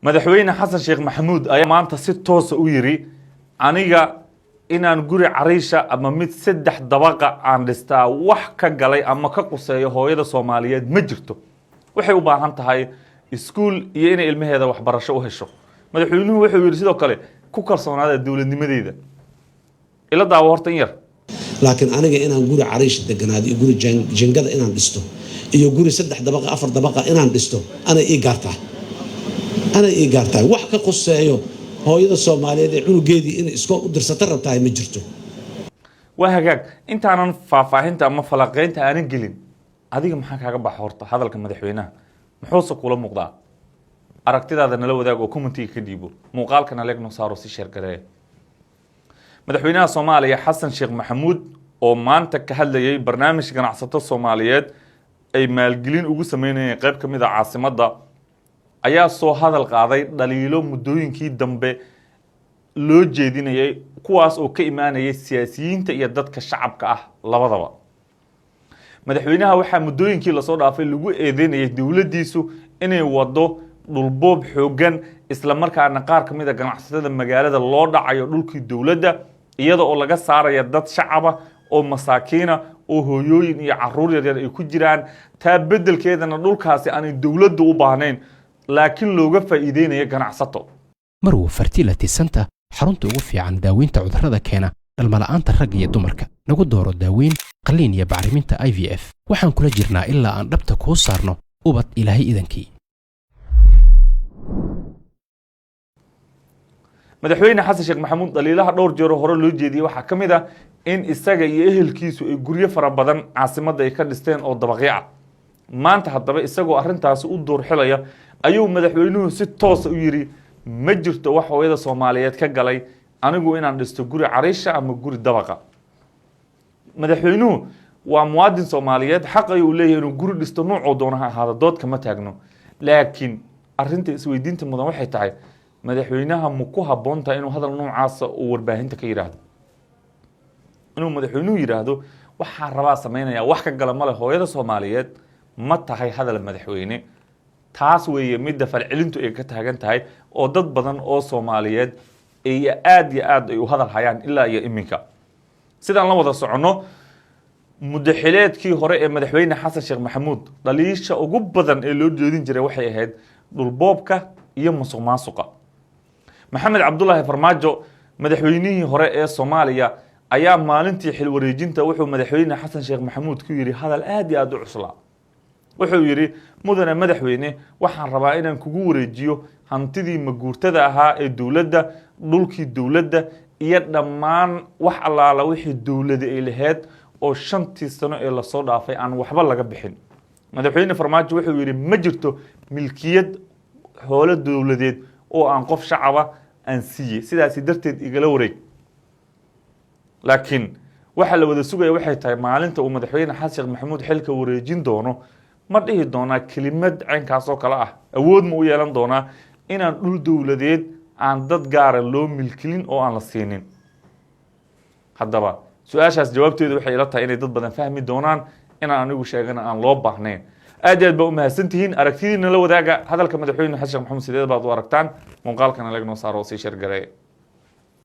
madaxweyne xasan sheekh maxamuud ayaa maanta si toos ah u yiri aniga inaan guri cariisha ama mid saddex dabaqa aan dhistaa wax ka galay ama ka quseeyo hooyada Soomaaliyeed ma jirto waxay u baahan tahay iskuul iyo inay ilmaheeda waxbarasho u hesho madaxweynuhu wuxuu yiri sidoo kale ku kalsoonaada dawladnimadeeda ila daawo horta in yar laakiin aniga inaan guri cariish deganaado iyo guri jingada inaan dhisto iyo guri saddex dabaqa afar dabaqa inaan dhisto ana ii gaartaa wax ka quseeyo hooyada Soomaaliyeed ee cunugeedii in iskool u dirsata rabtaa ma jirto waa hagaag intaanan faahfaahinta ama falaqeynta aanan gelin adiga maxaa kaaga baxay horta hadalka madaxweynaha muxuu kula muuqdaa aragtidaada nala wadaag oo commentiga ka dhiibo muuqaalkana leegno saaro si share gareey madaxweynaha Soomaaliya xasan sheekh maxamuud oo maanta ka hadlayay barnaamij ganacsato Soomaaliyeed ay maalgelin ugu sameynayeen qayb kamid ah caasimadda ayaa soo hadal qaaday dhaliilo muddooyinkii dambe loo jeedinayay kuwaas oo ka imaanayay siyaasiyiinta iyo dadka shacabka ah labadaba madaxweynaha waxa muddooyinkii la soo dhaafay lagu eedeynayay dawladdiisu inay wado dhulboob xoogan isla markaana qaar kamid ah ganacsatada magaalada loo dhacayo dhulkii dawladda iyada oo laga saarayo dad shacab ah oo masaakiina oo hooyooyin iyo caruur yar ay ku jiraan taa bedelkeedana dhulkaasi aan dawladdu u baahnayn laakiin looga faa'iideynayo ganacsato marwo fertility center xarunta ugu fiican daaweynta cudurrada keena dhalmala'aanta rag iyo dumarka nagu dooro daaweyn qaliin iyo bacriminta IVF waxaan kula jirnaa ilaa aan dhabta kuu saarno ubad ilaahay idankii madaxweyne xasan sheekh maxamuud dhaliilaha dhowr jeer hore loo jeediyay waxa kamid ah in isaga iyo ehelkiisu ay guryo fara badan caasimadda ay ka dhisteen oo dabaqyo ah maanta haddaba isagoo arrintaasi u doorxilaya ayuu madaxweynuhu si toos u yiri ma jirto wax hooyada Soomaaliyeed ka galay anigu inaan dhisto guri cariisha ama guri dabaqa madaxweynuhu waa muwaadin Soomaaliyeed xaq ay u leeyahay inuu guri dhisto nooc doonaha ahaado dood kama taagno laakiin arrinta isweydiinta mudan waxay tahay madaxweynaha ma ku habboon tahay inuu hadal noocaas oo warbaahinta ka yiraahdo inuu madaxweynuhu yiraahdo waxa rabaa sameynaya wax ka gala male hooyada Soomaaliyeed ma tahay hadal madaxweyne taas weeye midda falcelintu ay ka taagan tahay oo dad badan oo Soomaaliyeed ay aad ay u hadal hayaan ilaa iyo iminka sidaan la wada socono mudaxileedkii hore ee madaxweyne xasan sheekh maxamuud dhaliisha ugu badan ee loo jeedin jiray waxay ahayd dhulboobka iyo musuqmaasuqa maxamed cabdullaahi farmaajo madaxweynihii hore ee Soomaaliya ayaa maalintii xil wareejinta wuxuu madaxweyne xasan sheekh maxamuud ku yiri hadal aad u cuslaa wuxuu yiri mudane madaxweyne waxaan rabaa inaan kugu wareejiyo hantidii maguurtada ahaa ee dawladda dhulkii dawladda iyo dhammaan wax allaala wixii dawladda ay lahayd oo 5 sano ee la soo dhaafay aan waxba laga bixin madaxweyne farmaajo wuxuu yiri ma jirto milkiyad xoolo dawladeed oo aan qof shacab ah aan siiyay sidaas darteed igala wareeg laakiin waxa la wada sugaya waxay tahay maalinta uu madaxweyne xasan sheekh maxamuud xilka wareejin doono ma dhihi doonaa kelimad caynkaas oo kale ah awood ma u yeelan doonaa inaan dhul dawladeed aan dad gaar ah loo milkilin oo aan la siinin haddaba su'aashaas jawaabteedu waxay ila tahay inay dad badan fahmi doonaan inaan anigu sheegana aan loo baahnayn aad ba u mahadsantihiin aragtidiina la wadaaga hadalka madaxweyne xasan sheekh maxamuud sideed baad u aragtaan muuqaalkana laga noo saaro si share gareey